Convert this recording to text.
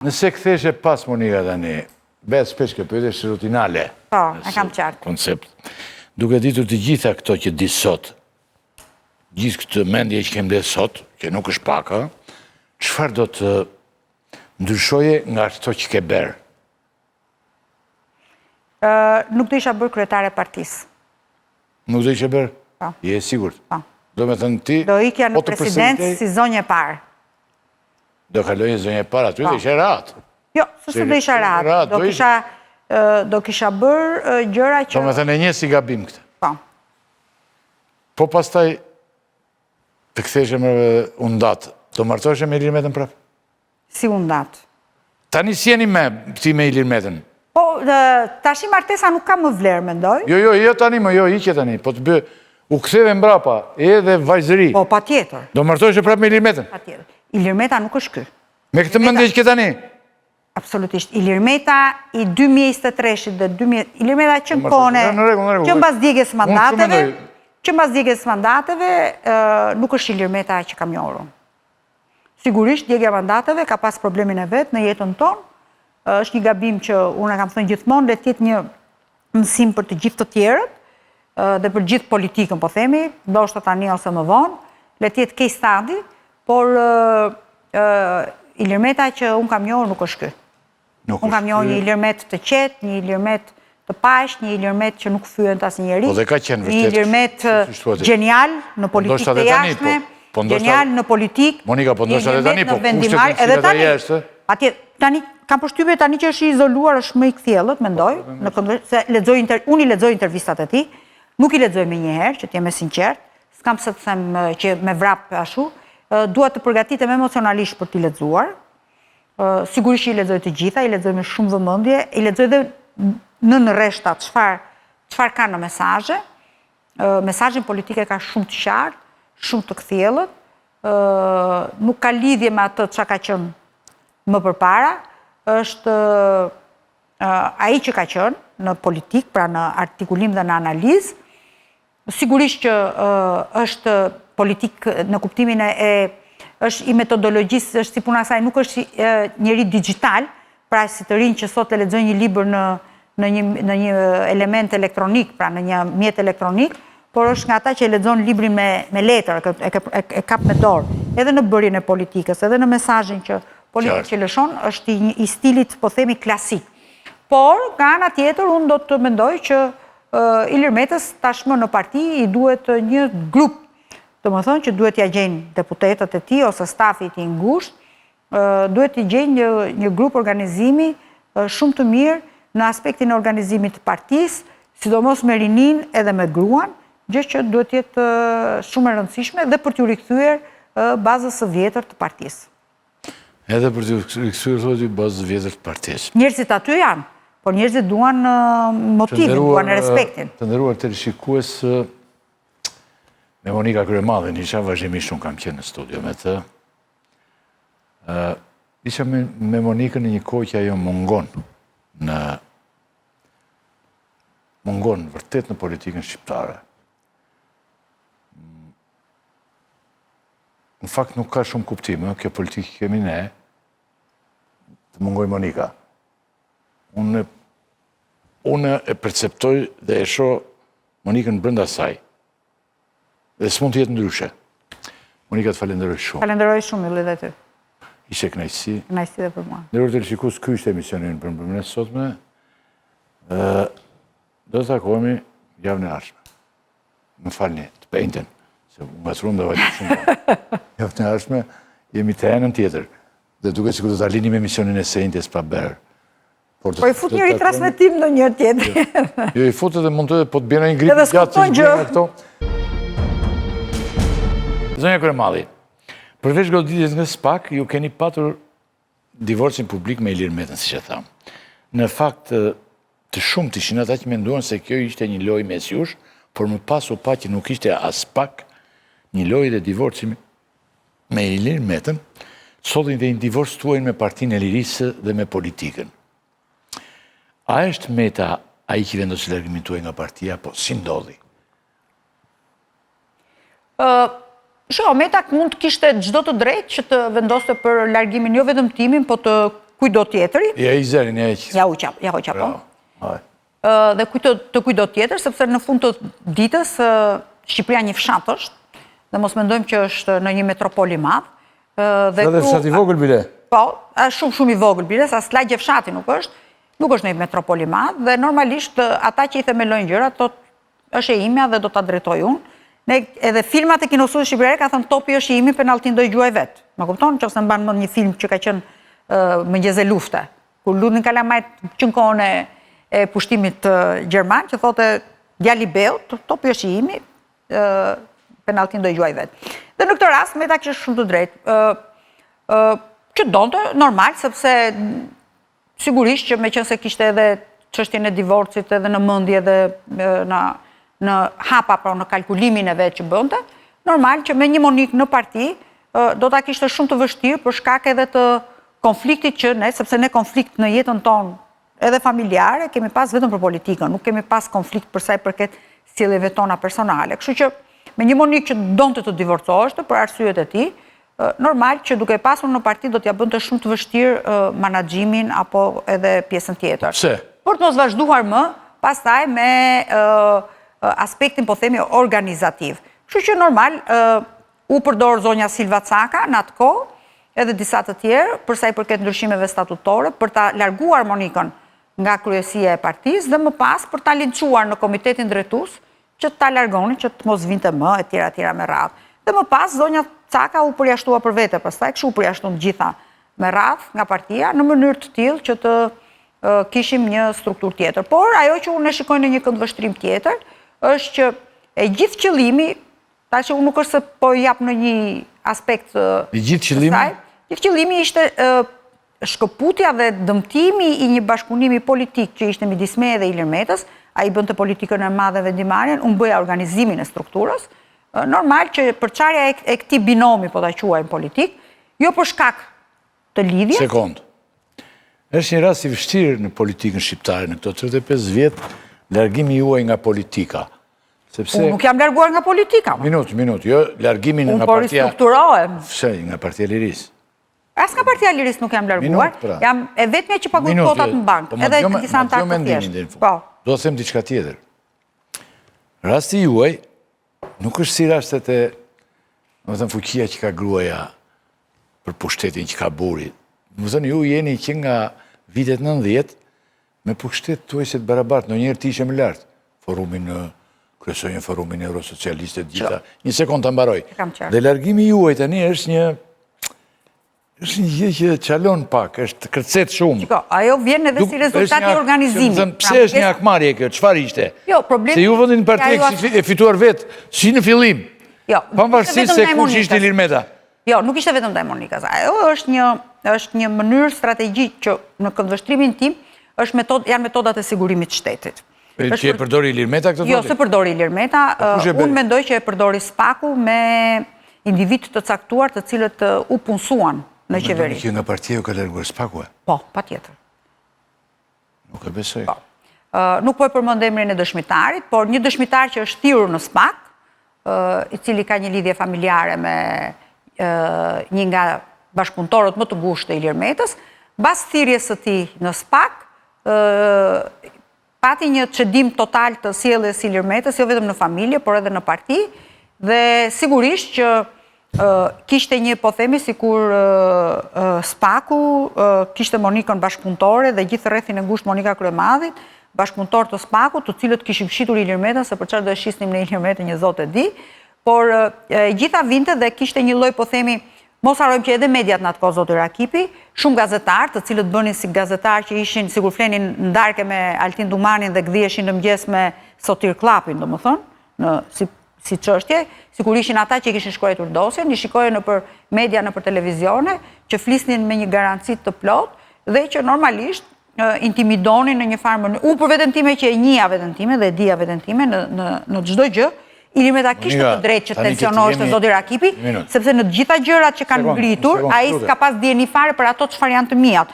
Nëse këtheshe pas Monika tani, vetë shpesh kjo pyetje është rutinale. Po, e kam qartë. Koncept. Duke ditur të gjitha këto që di sot, gjithë këtë mendje që kemë dhe sot, që nuk është pak, çfarë do të ndryshoje nga ato që ke berë? Nuk do isha bërë kryetare partisë. Nuk do ishe bërë? Po. Je e sigurt? Po. Do me thënë ti... Do ikja në presidencë si zonjë e parë. Do kalojë zonjë e parë, aty dhe ishe ratë. Jo, sësë do isha ratë. Do kisha bërë gjëra që... Do me thënë e një si gabim këtë. Po. Po pastaj të ktheshe me undatë, do martoheshe me Ilir Metën prapë? Si undatë. Tani si jeni ti me Ilir Metën? Po, tashi martesa nuk ka më vlerë, mendoj. Jo tani, jo, iqe tani. Po të bë, u ktheve mbrapa, edhe vajzëri. Po, pa tjetër. Do martoheshe prapë me Ilir Metën? Pa tjetër. Ilir Meta nuk është ky. Me këtë mendje që ke tani? Absolutisht. Ilir Meta i 2023-shit dhe 2000... Ilir Meta që në kone, që në bas djegjes mandateve, nuk është Ilir Meta që kam njohur. Sigurisht, djegja mandateve ka pas problemin e vetë në jetën tonë, është një gabim që unë kam thënë gjithmonë, le tjetë një mësim për të gjithë të tjerët, dhe për gjithë politikën, po themi, ndoshta tani ose më vonë, le tjetë case study, por Ilir Meta që unë kam njohur nuk është ky. Unë kam njohur një Ilir Met të qetë, një Ilir Met të paqë, një Ilir Met që nuk fyen të asnjëri. Po dhe ka qenë vërtet. Një Ilir Met gjenial në politikë të jashtme, gjenial në politikë. Monika, po ndoshta edhe tani, po kushtet në cilat ajo është? Atje, tani kam përshtypje tani që është i izoluar, është më i kthjellët, mendoj, se unë i lexoj intervistat e tij, nuk i lexoj menjëherë, që t'jem e sinqert, s'kam se të them që me vrap ashtu, dua të përgatitem emocionalisht për t'i lexuar. Sigurisht që i lexoj të gjitha, i lexoj me shumë vëmendje, i lexoj dhe në rreshta çfarë ka në mesazhe. Mesazhin politike ka shumë të qartë, shumë të kthjellët, nuk ka lidhje me atë çka ka qenë më përpara, është ai që ka qenë në politik, pra në artikulim dhe në analizë. Sigurisht që është politik në kuptimin është i metodologjisë, është si puna saj, nuk është njëri digital, pra si të rinj që sot e lexojnë një libër në një element elektronik, pra në një mjet elektronik, por është nga ata që e lexon librin me letër, e kap me dorë, edhe në bërjen e politikës, edhe në mesazhin që politikë që lëshon, është i stilit, po themi, klasik. Por, nga ana tjetër, unë do të mendoj që Ilir Metës tashmë në parti i duhet një grup, të më thonë që duhet t'ja gjenë deputetët e ti, ose stafit i ngusht, duhet t'i gjenë një grup organizimi shumë të mirë në aspektin e organizimit të partisë, sidomos me rinin edhe me gruan, gjë që duhet jetë shumë e rëndësishme dhe për t'ju rikthyer bazës së vjetër të partisë. Edhe për t'ju rikthyer thotë bazës së vjetër të partisë. Njerëzit aty janë, por njerëzit duan motivin, duan respektin. Të nderuar teleshikues, me Monika Kryemadhen, isha vazhdimisht unë kam qenë në studio me të. Isha me Monikën në një kohë që ajo mungon vërtet në politikën shqiptare. Në fakt nuk ka shumë kuptime, kjo politikë kemi ne, të mungoj Monika. Unë e perceptoj dhe e shoh Monikën brenda saj. Dhe s'mund të jetë ndryshe. Monika, të falenderoj shumë. Falenderoj shumë, Ylli, dhe ty. Ishe kënaqësi. Kënaqësi dhe për mua. Nderuar teleshikues, ky ishte emisioni për mëngjesin e sotme. Do të takohemi javën e ardhshme. Më falni, të pejnten, se ngacruam dhe vajtë shumë. Javën e ardhshme jemi të enën tjetër. Dhe duket sikur do ta lini me emisionin e sejntes pa berë. Po i fut një ritransmetim në një tjetër. Jo, i fut edhe mund të po të bjena një grip gjatë që bjena këto. Zonja Kryemadhi, përveç goditjes nga SPAK, ju keni patur divorcin publik me Ilir Metën, si që thamë. Në fakt, të shumë të ishin ata që menduan se kjo ishte një lojë mes jush, por më pas u pa që nuk ishte as pak një lojë dhe divorci me Ilir Metën, sotin dhe një divorc tuajnë me Partinë e Lirisë dhe me politikën. A është Meta ai që vendosi largimin tuaj nga partia, po si ndodhi? Meta mund të kishte çdo të drejtë që të vendoste për largimin jo vetëm timin, po të kujdo tjetëri. Ja i zërin, Ja u qapo. Dhe të kujdo tjetër, sepse në fund të ditës Shqipëria një fshat është, dhe mos mendojmë që është në një metropol i madh. Edhe fshat i vogël bile? Po, është shumë i vogël bile, sa lagje fshati nuk është në një metropol i madh, dhe normalisht ata që i themelojnë gjërat, është e imja dhe do ta drejtoj unë. Edhe filmat e Kinostudios Shqipërisë ka thënë topi është i imi, penalltin do i gjuaj vetë. Më kupton, nëse mban mend një film që ka qenë Mëngjes e lufte, kur lutin kalamajt që në kohën e pushtimit gjerman, që thotë djali Beut, topi është i imi, penalltin do i gjuaj vetë. Dhe në këtë rast Meta kishte shumë të drejtë. Që donte normal, sepse sigurisht që meqense kishte edhe çështjen e divorcit edhe në mendje dhe në hapa, pra në kalkulimin e vetë që bënte, normal që me një Monik në parti do ta kishte shumë të vështirë për shkak edhe të konfliktit që ne, sepse ne konflikt në jetën tonë edhe familjare kemi pas vetëm për politikën, nuk kemi pas konflikt për sa i përket sjelljeve tona personale. Kështu që me një Monik që donte të divorcoheshte për arsyet e tij, normal që duke pasur në parti do t'ja bënte shumë të vështirë menaxhimin apo edhe pjesën tjetër. Pse? Por të mos vazhduar më pastaj me aspektin, po themi, organizativ. Kështu që normal, u përdor zonja Silva Caka në atë kohë, edhe disa të tjerë, për sa i përket ndryshimeve statutore, për ta larguar Monikën nga kryesia e partisë dhe më pas për ta linçuar në komitetin drejtues që ta largonin, që të mos vinte më, etj me radhë. Dhe më pas zonja Caka u përjashtua për vete, pastaj kështu u përjashtuan të gjitha me radhë nga partia në mënyrë të tillë që të kishim një strukturë tjetër. Por ajo që unë e shikoj në një këndvështrim tjetër është që e gjithë qëllimi, tash unë nuk është se po jap në një aspekt i gjithë qëllimi? Gjithë qëllimi ishte shkëputja dhe dëmtimi i një bashkëpunimi politik që ishte midis meje dhe Ilir Metës, ai bënte politikën e madhe vendimarrjen, unë bëja organizimin e strukturës. Normal që përçarja e këtij binomi, po ta quajmë politik, jo për shkak të lidhjes. Sekond. Është një rast i vështirë në politikën shqiptare në këto 35 vjet, largimi juaj nga politika. Sepse unë nuk jam larguar nga politika. Minut, jo largimin nga partia. Unë po ristrukturohem. Nga Partia e Lirisë. As nga Partia e Lirisë nuk jam larguar. Jam e vetmja që paguaj kotat në bank, edhe disa antarë të thjeshtë. Po. Do të them diçka tjetër. Rasti juaj nuk është si rastet e, domethënë, fuqia që ka gruaja për pushtetin që ka burri. Domethënë, ju jeni që nga vitet 90 me pushtet tuaj të barabartë, ndonjëherë ti ishe më lart. Forumin kryesojnë forumin eurosocialiste gjitha. Një sekond të mbaroj. Dhe largimi juaj tani është një gjë që çalon pak, është kërcet shumë. Shiko, ajo vjen edhe si rezultat i organizimit. Pse është një akmarrje kjo? Çfarë ishte? Jo, problemi se ju vendin parti e fituar vetë, si në fillim. Jo, pavarësisht se kush ishte Ilir Meta. Jo, nuk ishte vetëm ndaj Monikës. Ajo është një mënyrë strategjike që në këndvështrimin tim janë metodat e sigurimit të shtetit. Që e përdori Ilir Meta këtë? Jo, se përdori Ilir Meta. Unë mendoj që e përdori SPAK-u me individ të caktuar të cilët u punësuan në qeveri. Që nga partia ju ka larguar SPAK-u? Po, patjetër. Nuk e besoj. Nuk po e përmend emrin e dëshmitarit, por një dëshmitar që është thirrur në SPAK, i cili ka një lidhje familjare me një nga bashkëpunëtorët më të ngushtë të Ilir Metës, pas thirrjes së tij në SPAK, pati një çedim total të sjelljes së Ilir Metës, jo vetëm në familje, por edhe në parti, dhe sigurisht që kishte një, po themi, sikur SPAK-u kishte Monikën bashkëpunëtore dhe gjithë rrethin e ngushtë Monika Kryemadhit, bashkëpunëtor të SPAK-ut, të cilët kishin fshitur Ilir Metën, se për çfarë do e shisnim në Ilir Metën një zot e di, por gjitha vinte dhe kishte një lloj, po themi, mos harrojmë që edhe mediat në atë kohë, zoti Rakipi, shumë gazetarë, të cilët bënin si gazetarë që ishin, sikur flenin ndarke me Altin Dumanin dhe gdhieshin në mëngjes me Sotir Klapin, domethënë, si çështje, sikur ishin ata që kishin shkruar dosjen, i shikoje nëpër media, nëpër televizione, që flisnin me një garanci të plotë dhe që normalisht intimidonin në një farë mënyrë. Unë për veten time që e njeh veten time dhe e dija veten time në çdo gjë, Ilir Meta kishte të drejtë që tensionoheshte zoti Rakipi, sepse në të gjitha gjërat që kanë ngritur, ai s'ka pas dieni fare për ato çfarë janë të mijat.